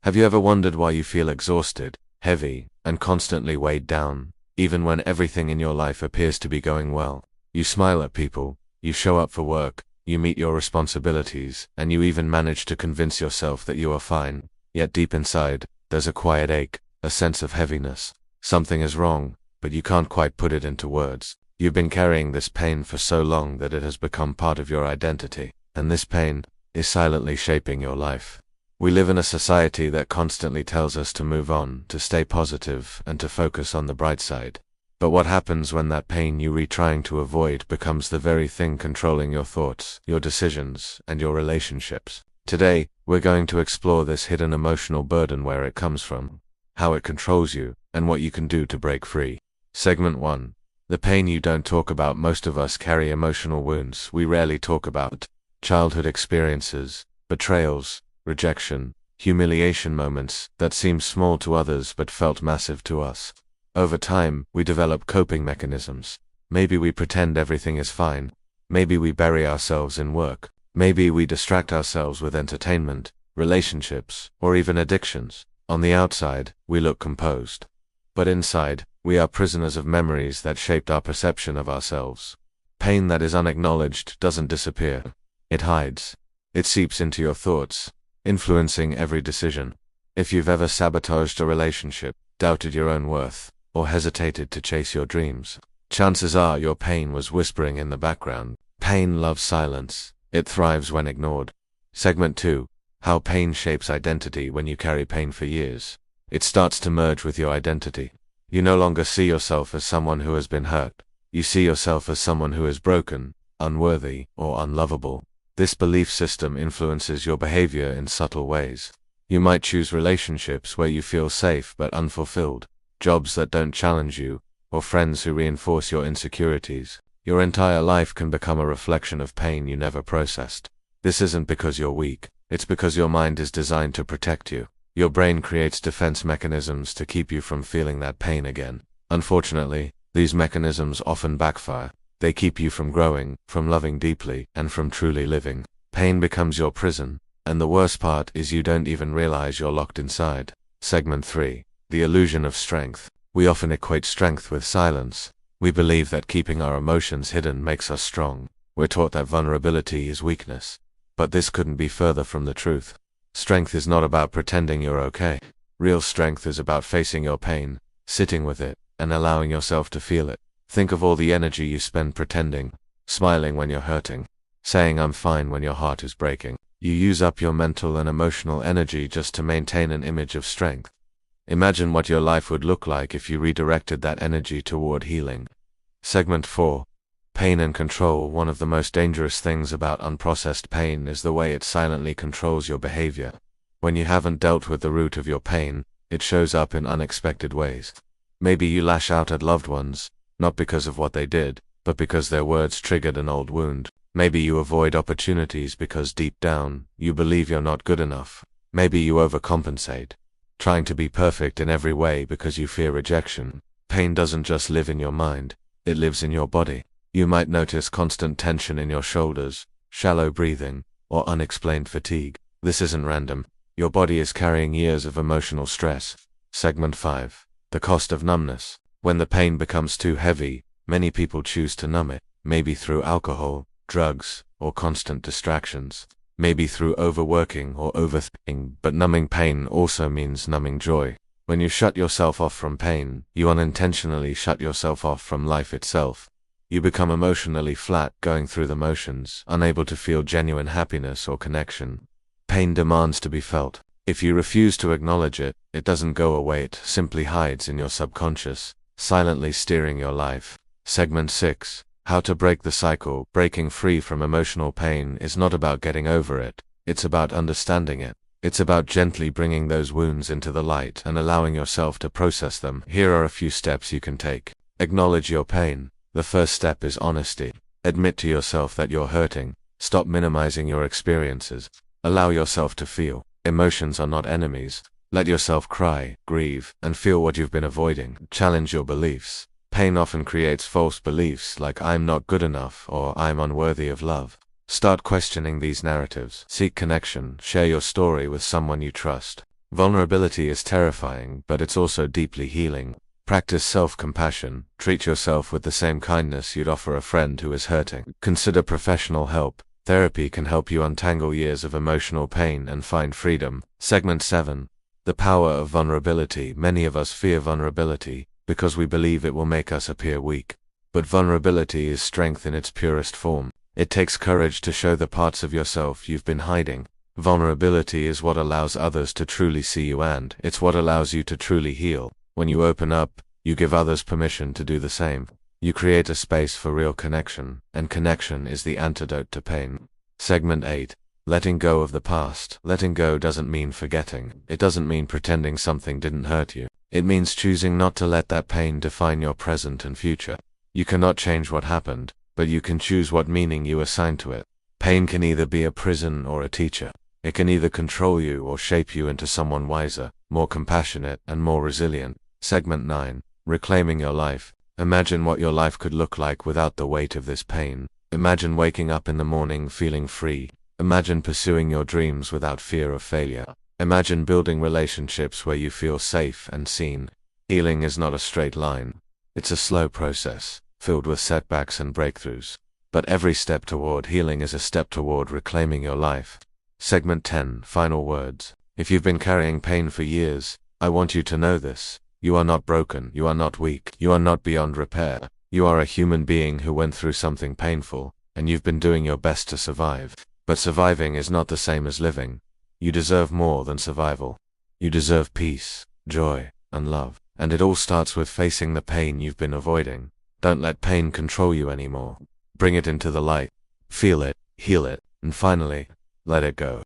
Have you ever wondered why you feel exhausted, heavy, and constantly weighed down, even when everything in your life appears to be going well? You smile at people, you show up for work, you meet your responsibilities, and you even manage to convince yourself that you are fine. Yet deep inside, there's a quiet ache, a sense of heaviness. Something is wrong, but you can't quite put it into words. You've been carrying this pain for so long that it has become part of your identity, and this pain is silently shaping your life. We live in a society that constantly tells us to move on, to stay positive, and to focus on the bright side. But what happens when that pain you were trying to avoid becomes the very thing controlling your thoughts, your decisions, and your relationships? Today, we're going to explore this hidden emotional burden, where it comes from, how it controls you, and what you can do to break free. Segment 1. The pain you don't talk about. Most of us carry emotional wounds we rarely talk about. Childhood experiences, betrayals, rejection, humiliation, moments that seem small to others but felt massive to us. Over time, we develop coping mechanisms. Maybe we pretend everything is fine. Maybe we bury ourselves in work. Maybe we distract ourselves with entertainment, relationships, or even addictions. On the outside, we look composed. But inside, we are prisoners of memories that shaped our perception of ourselves. Pain that is unacknowledged doesn't disappear. It hides. It seeps into your thoughts, influencing every decision. If you've ever sabotaged a relationship, doubted your own worth, or hesitated to chase your dreams, chances are your pain was whispering in the background. Pain loves silence. It thrives when ignored. Segment 2. How pain shapes identity. When you carry pain for years, it starts to merge with your identity. You no longer see yourself as someone who has been hurt. You see yourself as someone who is broken, unworthy, or unlovable. This belief system influences your behavior in subtle ways. You might choose relationships where you feel safe but unfulfilled, jobs that don't challenge you, or friends who reinforce your insecurities. Your entire life can become a reflection of pain you never processed. This isn't because you're weak, it's because your mind is designed to protect you. Your brain creates defense mechanisms to keep you from feeling that pain again. Unfortunately, these mechanisms often backfire. They keep you from growing, from loving deeply, and from truly living. Pain becomes your prison, and the worst part is you don't even realize you're locked inside. Segment 3. The illusion of strength. We often equate strength with silence. We believe that keeping our emotions hidden makes us strong. We're taught that vulnerability is weakness. But this couldn't be further from the truth. Strength is not about pretending you're okay. Real strength is about facing your pain, sitting with it, and allowing yourself to feel it. Think of all the energy you spend pretending, smiling when you're hurting, saying I'm fine when your heart is breaking. You use up your mental and emotional energy just to maintain an image of strength. Imagine what your life would look like if you redirected that energy toward healing. Segment 4. Pain and control. One of the most dangerous things about unprocessed pain is the way it silently controls your behavior. When you haven't dealt with the root of your pain, it shows up in unexpected ways. Maybe you lash out at loved ones, not because of what they did, but because their words triggered an old wound. Maybe you avoid opportunities because deep down, you believe you're not good enough. Maybe you overcompensate, trying to be perfect in every way because you fear rejection. Pain doesn't just live in your mind, it lives in your body. You might notice constant tension in your shoulders, shallow breathing, or unexplained fatigue. This isn't random. Your body is carrying years of emotional stress. Segment 5. The cost of numbness. When the pain becomes too heavy, many people choose to numb it, maybe through alcohol, drugs, or constant distractions. Maybe through overworking or overthinking, but numbing pain also means numbing joy. When you shut yourself off from pain, you unintentionally shut yourself off from life itself. You become emotionally flat, going through the motions, unable to feel genuine happiness or connection. Pain demands to be felt. If you refuse to acknowledge it, it doesn't go away, it simply hides in your subconscious, silently steering your life. Segment 6. How to break the cycle. Breaking free from emotional pain is not about getting over it, it's about understanding it. It's about gently bringing those wounds into the light and allowing yourself to process them. Here are a few steps you can take. Acknowledge your pain. The first step is honesty. Admit to yourself that you're hurting. Stop minimizing your experiences. Allow yourself to feel. Emotions are not enemies. Let yourself cry, grieve, and feel what you've been avoiding. Challenge your beliefs. Pain often creates false beliefs like I'm not good enough or I'm unworthy of love. Start questioning these narratives. Seek connection. Share your story with someone you trust. Vulnerability is terrifying, but it's also deeply healing. Practice self-compassion. Treat yourself with the same kindness you'd offer a friend who is hurting. Consider professional help. Therapy can help you untangle years of emotional pain and find freedom. Segment 7. The power of vulnerability. Many of us fear vulnerability because we believe it will make us appear weak. But vulnerability is strength in its purest form. It takes courage to show the parts of yourself you've been hiding. Vulnerability is what allows others to truly see you, and it's what allows you to truly heal. When you open up, you give others permission to do the same. You create a space for real connection, and connection is the antidote to pain. Segment 8. Letting go of the past. Letting go doesn't mean forgetting. It doesn't mean pretending something didn't hurt you. It means choosing not to let that pain define your present and future. You cannot change what happened, but you can choose what meaning you assign to it. Pain can either be a prison or a teacher. It can either control you or shape you into someone wiser, more compassionate, and more resilient. Segment 9. Reclaiming your life. Imagine what your life could look like without the weight of this pain. Imagine waking up in the morning feeling free. Imagine pursuing your dreams without fear of failure. Imagine building relationships where you feel safe and seen. Healing is not a straight line. It's a slow process, filled with setbacks and breakthroughs. But every step toward healing is a step toward reclaiming your life. Segment 10. Final words. If you've been carrying pain for years, I want you to know this. You are not broken, you are not weak, you are not beyond repair. You are a human being who went through something painful, and you've been doing your best to survive. But surviving is not the same as living. You deserve more than survival. You deserve peace, joy, and love. And it all starts with facing the pain you've been avoiding. Don't let pain control you anymore. Bring it into the light. Feel it, heal it, and finally, let it go.